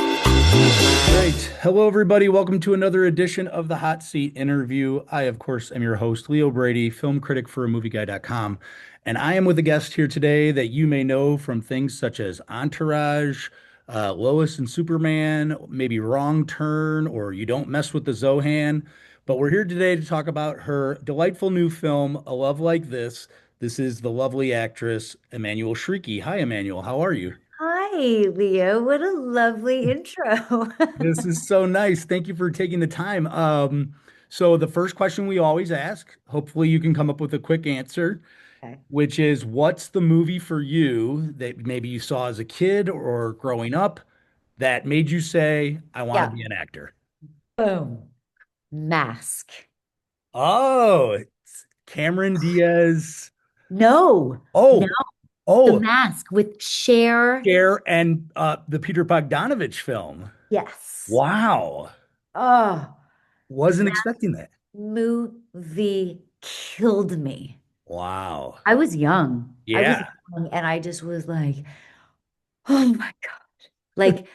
Great. Hello, everybody. Welcome to another edition of the Hot Seat Interview. I, of course, am your host, Leo Brady, film critic for AMovieGuy.com. And I am with a guest here today that you may know from things such as Entourage, Lois and Superman, maybe Wrong Turn, or You Don't Mess with the Zohan. But we're here today to talk about her delightful new film, A Love Like This. This is the lovely actress, Emmanuelle Chriqui. Hi, Emmanuelle. How are you? Hi, Leo. What a lovely intro. This is so nice. Thank you for taking the time. So the first question we always ask, hopefully you can come up with a quick answer, Okay. which is what's the movie for you that maybe you saw as a kid or growing up that made you say, I want to Yeah. be an actor? Boom. Mask. Oh, it's Cameron Diaz. No, no, Oh, the oh, mask with Cher. Cher and the Peter Bogdanovich film. Yes. Wow. Oh, Wasn't that expecting that. movie killed me. Wow. I was young. I was Yeah. young and I just was like, oh my God, like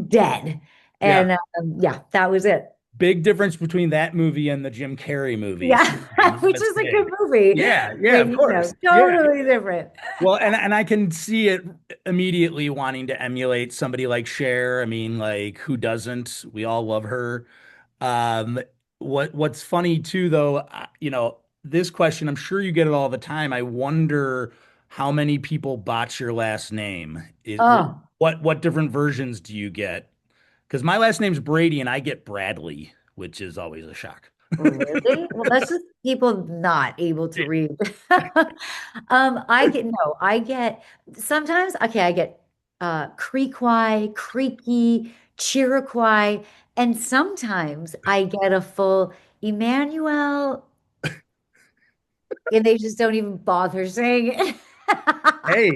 dead. Yeah. And yeah, that was it. Big difference between that movie and the Jim Carrey movie, Yeah, Superman. which That's is a good big. movie. Yeah, yeah, Like, of course. Yeah. totally different. Well, and I can see it immediately wanting to emulate somebody like Cher. I mean, like who doesn't? We all love her. Um, what's funny too, though, this question, I'm sure you get it all the time. I wonder how many people botch your last name. Oh, What different versions do you get? Because my last name's Brady and I get Bradley, which is always a shock. really? Well, that's just people not able to read. I get no, I get sometimes, okay, I get Creequy, Creaky, Chiriquy, and sometimes I get a full Emmanuel, and they just don't even bother saying it. Hey,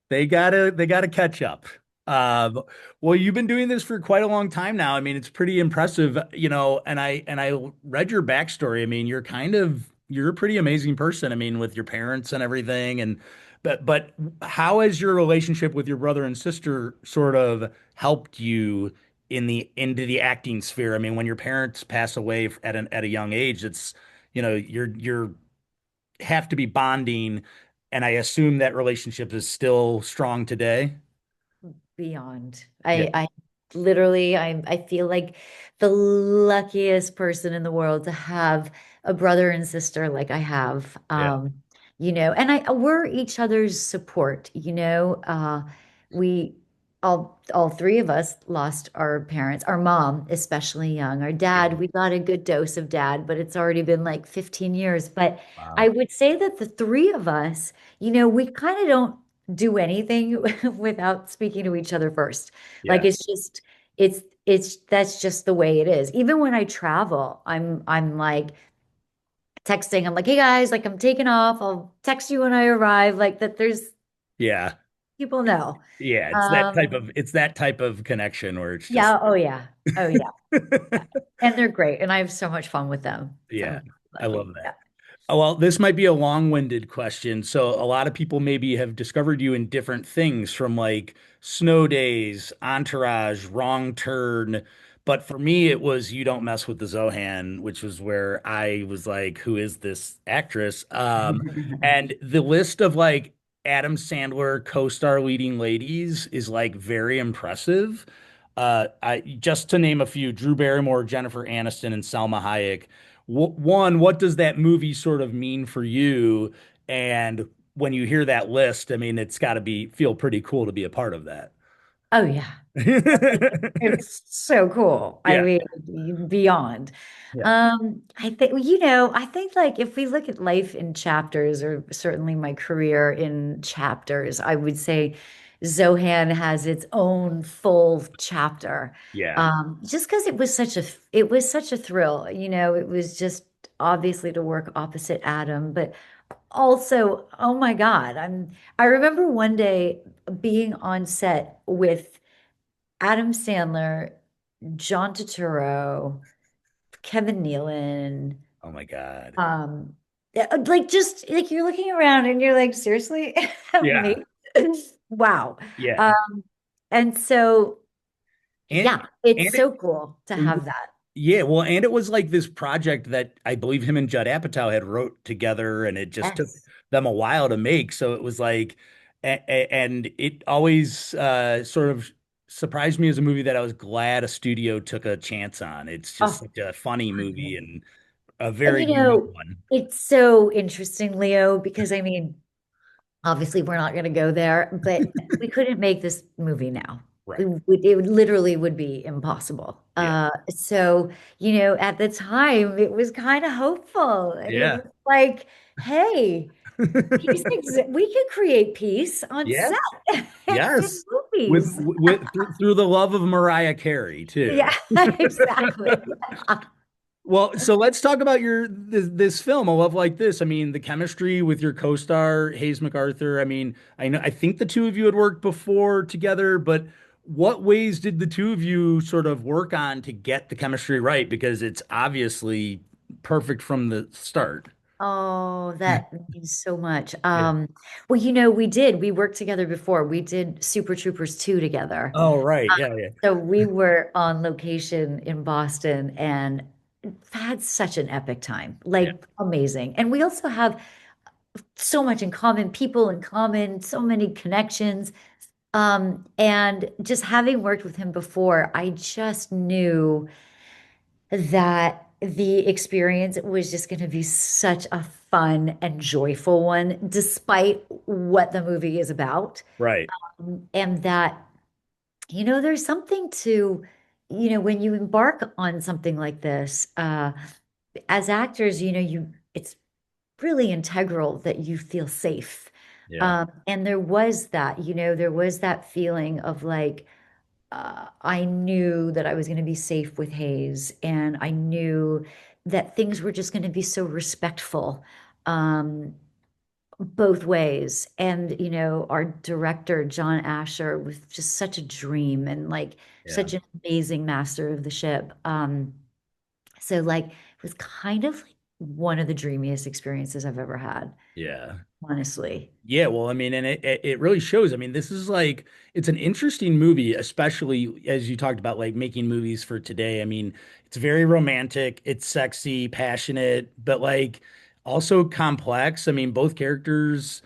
they gotta catch up. Well, you've been doing this for quite a long time now. I mean, it's pretty impressive, and I read your backstory. I mean, you're a pretty amazing person. I mean, with your parents and everything. And but how has your relationship with your brother and sister sort of helped you into the acting sphere? I mean, when your parents pass away at a young age, it's you're have to be bonding, and I assume that relationship is still strong today. Beyond. Yeah. I literally I feel like the luckiest person in the world to have a brother and sister like I have. Yeah. And we're each other's support, we all three of us lost our parents, our mom especially young. Our Yeah. dad, we got a good dose of dad, but it's already been like 15 years. But I Wow. would say that the three of us, we kind of don't do anything without speaking to each other first. Like Yeah. it's that's just the way it is. Even when I travel, I'm like texting, I'm like, hey guys, like I'm taking off. I'll text you when I arrive. Like that there's Yeah. people know. Yeah. Um, It's that type of connection where it's just yeah, oh yeah. Oh yeah. Yeah. And they're great. And I have so much fun with them. yeah. So I love lucky. Yeah. that. Oh, well, this might be a long-winded question. So a lot of people maybe have discovered you in different things from like Snow Days, Entourage, Wrong Turn. But for me, it was You Don't Mess with the Zohan, which was where I was like, who is this actress? And the list of like Adam Sandler co-star leading ladies is like very impressive. I just to name a few, Drew Barrymore, Jennifer Aniston, and Salma Hayek. One, what does that movie sort of mean for you? And when you hear that list, I mean, it's got to be feel pretty cool to be a part of that. Oh yeah. It's so cool. I Yeah, mean, beyond. yeah, I think, I think like if we look at life in chapters, or certainly my career in chapters, I would say Zohan has its own full chapter. yeah, Just because it was such a thrill, it was just obviously to work opposite Adam, but also, oh my God, I remember one day being on set with Adam Sandler, John Turturro, Kevin Nealon, Oh my God. um, Like just like you're looking around and you're like, seriously, Yeah. me? Wow. Yeah. Um, and so And yeah, it's and it so cool to have that. yeah, well, and it was like this project that I believe him and Judd Apatow had wrote together, and it just took Yes. them a while to make. So it was like, and it always sort of surprised me as a movie that I was glad a studio took a chance on. It's just Oh, such a funny movie and a and very unique one. it's so interesting, Leo, because I mean, obviously we're not going to go there, but we couldn't make this movie now. Right. It would literally would be impossible. Yeah. So, at the time it was kind of hopeful and it Yeah. was like, hey, we could create peace on Yeah. set and do Yes. movies. With through the love of Mariah Carey too. Yeah, exactly. Well, so let's talk about this film, A Love Like This. I mean, the chemistry with your co-star Hayes MacArthur. I mean, I think the two of you had worked before together, but what ways did the two of you sort of work on to get the chemistry right? Because it's obviously perfect from the start. Oh, Yeah. that means so much. Yeah. Well, we worked together before. We did Super Troopers 2 together. Oh, right. Yeah, yeah. So we were on location in Boston and had such an epic time, Yeah. like amazing. And we also have so much in common, people in common, so many connections. And just having worked with him before, I just knew that the experience was just going to be such a fun and joyful one, despite what the movie is about. Right. And that, there's something to, when you embark on something like this, as actors, it's really integral that you feel safe. Yeah. And there was that feeling of like, I knew that I was going to be safe with Hayes, and I knew that things were just going to be so respectful, um, both ways. And, our director, John Asher, was just such a dream and like Yeah. such an amazing master of the ship. So like it was kind of like one of the dreamiest experiences I've ever had, Yeah. honestly. Yeah, well, I mean, and it really shows. I mean, this is like it's an interesting movie, especially as you talked about like making movies for today. I mean, it's very romantic, it's sexy, passionate, but like also complex. I mean, both characters,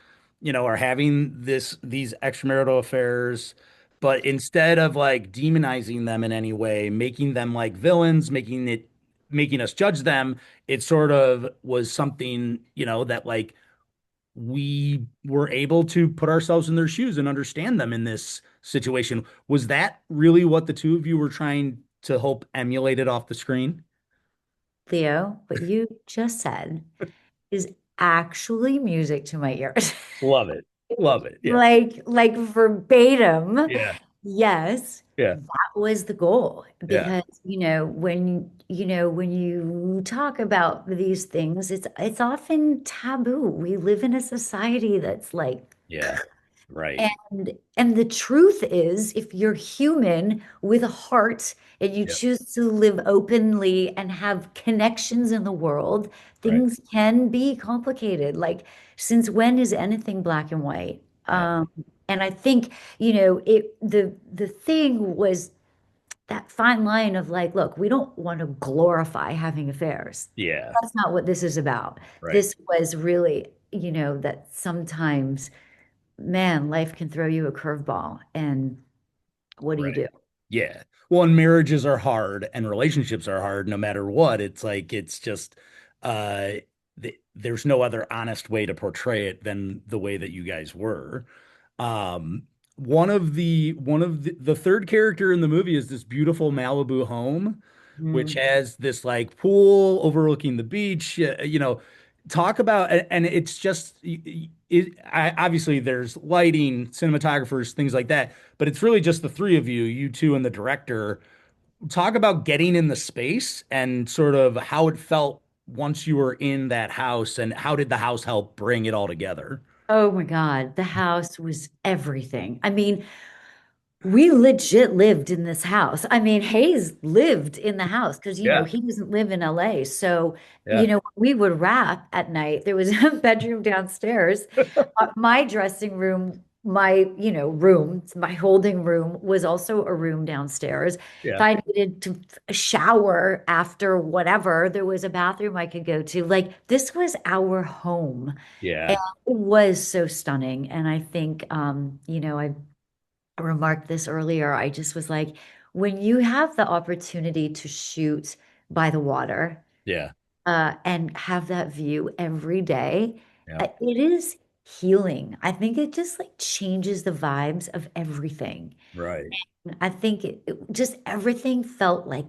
are having these extramarital affairs, but instead of like demonizing them in any way, making them like villains, making us judge them, it sort of was something, that like we were able to put ourselves in their shoes and understand them in this situation. Was that really what the two of you were trying to hope emulated off the screen? Theo, what you just said is actually music to my ears. Love it. Love it. Yeah. Like verbatim. Yeah. Yes, Yeah. that was the goal Yeah. because when you talk about these things, it's often taboo. We live in a society that's like, Yeah. Right. and the truth is, if you're human with a heart and you Yeah. choose to live openly and have connections in the world, Right. things can be complicated. Like, since when is anything black and white? Yeah. And I think, the thing was that fine line of like, look, we don't want to glorify having affairs. Yeah. That's not what this is about. Right. This was really, that sometimes man, life can throw you a curveball. And what do you Right. do? Yeah. Well, and marriages are hard and relationships are hard no matter what. It's like it's just uh there's no other honest way to portray it than the way that you guys were. Um one of the third character in the movie is this beautiful Malibu home which Mm. has this like pool overlooking the beach, talk about and it's just obviously there's lighting, cinematographers, things like that, but it's really just the three of you, you two and the director. Talk about getting in the space and sort of how it felt once you were in that house and how did the house help bring it all together? Oh my God, the house was everything. I mean, we legit lived in this house. I mean, Hayes lived in the house because, Yeah. he doesn't live in LA. So, Yeah. we would rap at night. There was a bedroom downstairs. My dressing room, my, room, my holding room was also a room downstairs. If Yeah. I needed to shower after whatever, there was a bathroom I could go to. Like, this was our home. And Yeah. it was so stunning. And I think, I remarked this earlier. I just was like, when you have the opportunity to shoot by the water, Yeah. and have that view every day, Yeah. it is healing. I think it just like changes the vibes of everything. Right. I think just everything felt like,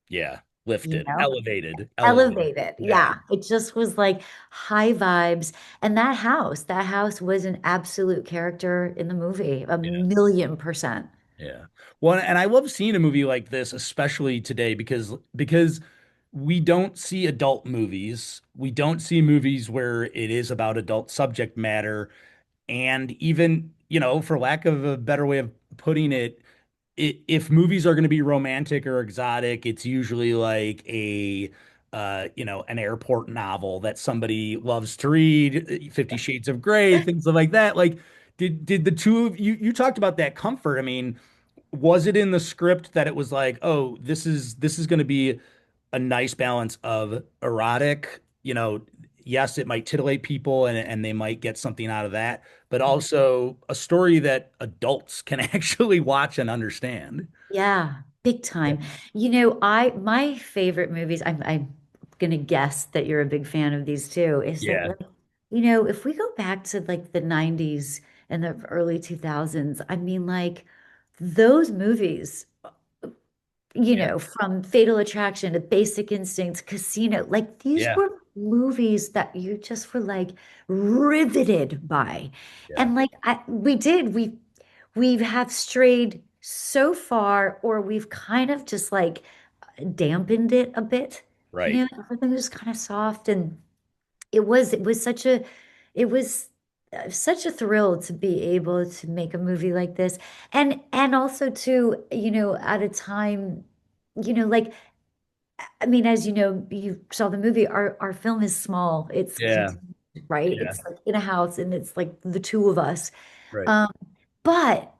Yeah. you Lifted, know, elevated, elevated. elevated. Yeah. Yeah, it just was like high vibes. And that house was an absolute character in the movie, a Yeah. million percent. Yeah. Well, and I love seeing a movie like this, especially today, because we don't see adult movies. We don't see movies where it is about adult subject matter. And even, for lack of a better way of putting it, if movies are going to be romantic or exotic, it's usually like an airport novel that somebody loves to read, 50 Shades of Grey, things like that. Like, did the two of you talked about that comfort? I mean, was it in the script that it was like, oh, this is going to be a nice balance of erotic, yes, it might titillate people and they might get something out of that, but also a story that adults can actually watch and understand. Yeah, big Yeah. time. My favorite movies, I'm gonna guess that you're a big fan of these too, is that Yeah. like, if we go back to like the 90s and the early 2000s, I mean like those movies, Yeah. from Fatal Attraction to Basic Instinct, Casino, like these Yeah. were movies that you just were like riveted by. Yeah. And like we have strayed so far, or we've kind of just like dampened it a bit. Right. Everything was kind of soft, and it was such a thrill to be able to make a movie like this, and also to, at a time, like, I mean, as you saw the movie, our film is small. It's Yeah. contained, right? Yeah. It's like in a house, and it's like the two of us. Right. Um, but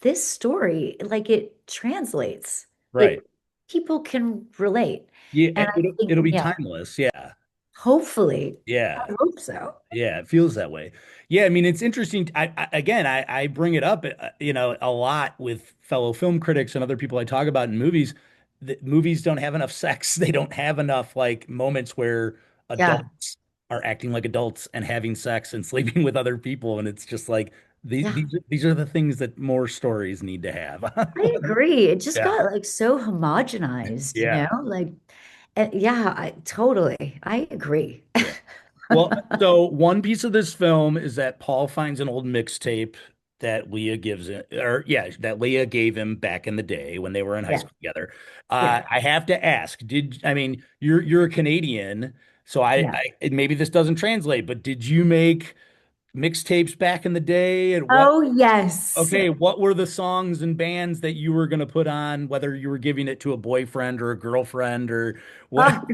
this story, like, it translates. Right. It People can relate. Yeah. And I think, It'll be yeah, timeless. Yeah. hopefully, Yeah. I hope so. Yeah, it feels that way. Yeah, I mean, it's interesting. Again, I bring it up, a lot with fellow film critics and other people I talk about in movies. That movies don't have enough sex. They don't have enough like moments where Yeah. adults are acting like adults and having sex and sleeping with other people. And it's just like Yeah. these are the things that more stories need to have. I agree. It just Yeah. got like so homogenized, Yeah. like, yeah, I agree. Yeah. Well, so one piece of this film is that Paul finds an old mixtape that Leah gives it, or yeah, that Leah gave him back in the day when they were in high Yeah, school together. yeah, I have to ask, I mean, you're a Canadian, so yeah. maybe this doesn't translate, but did you make mixtapes back in the day? And Oh, yes. what were the songs and bands that you were going to put on, whether you were giving it to a boyfriend or a girlfriend or what? Oh,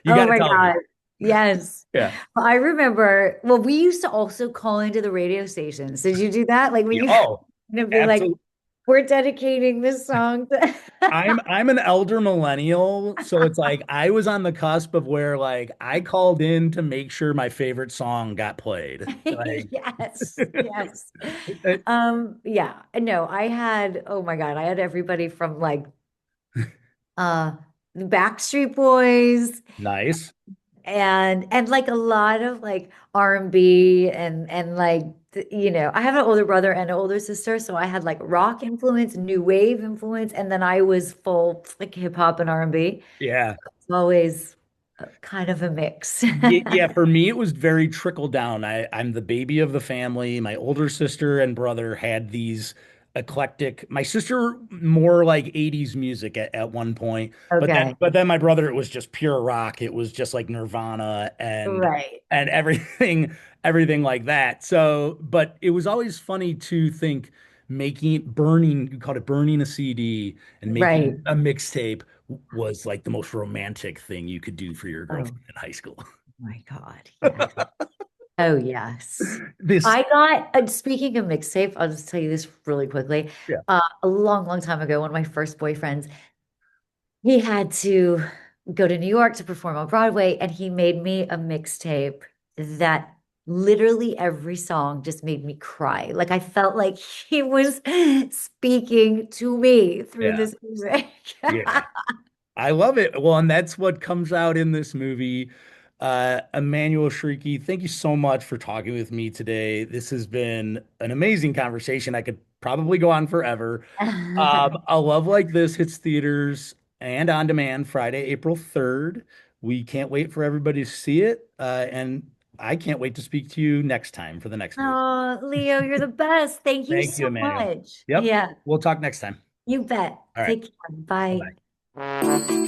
You got oh to my tell me. God. Yes. Yeah. I remember, well, we used to also call into the radio stations. Did you do that? Like when Yeah. you Oh, be like, absolutely. we're dedicating this song to I'm an elder millennial, so it's like I was on the cusp of where like I called in to make sure my favorite song got played. Like Yes, yes. it- Yeah. No, oh my God, I had everybody from like uh the Backstreet Boys, nice. and like a lot of like R&B, and like, I have an older brother and an older sister, so I had like rock influence, new wave influence, and then I was full like hip hop and R&B. Yeah. It's always kind of a mix. Yeah, for me it was very trickle down. I'm the baby of the family. My older sister and brother had these eclectic. My sister more like 80s music at one point, Okay. but then my brother it was just pure rock. It was just like Nirvana Right. and everything like that. So, but it was always funny to think making burning, you called it burning a CD and Right. making a mixtape was like the most romantic thing you could do for your Oh girlfriend in high school. my God. Yes. Oh, yes. This, I got, speaking of mixtape, I'll just tell you this really quickly. yeah, A long, long time ago, one of my first boyfriends, he had to go to New York to perform on Broadway, and he made me a mixtape that literally every song just made me cry. Like I felt like he was speaking to me through yeah, this music. yeah. I love it. Well, and that's what comes out in this movie. Emmanuelle Chriqui, thank you so much for talking with me today. This has been an amazing conversation. I could probably go on forever. A Love Like This hits theaters and on demand Friday, April 3rd. We can't wait for everybody to see it. And I can't wait to speak to you next time for the next movie. Oh, Leo, you're the best. Thank you Thank you, so Emmanuel. much. Yep. Yeah, We'll talk next time. you bet. All right. Take care. Bye. Bye-bye.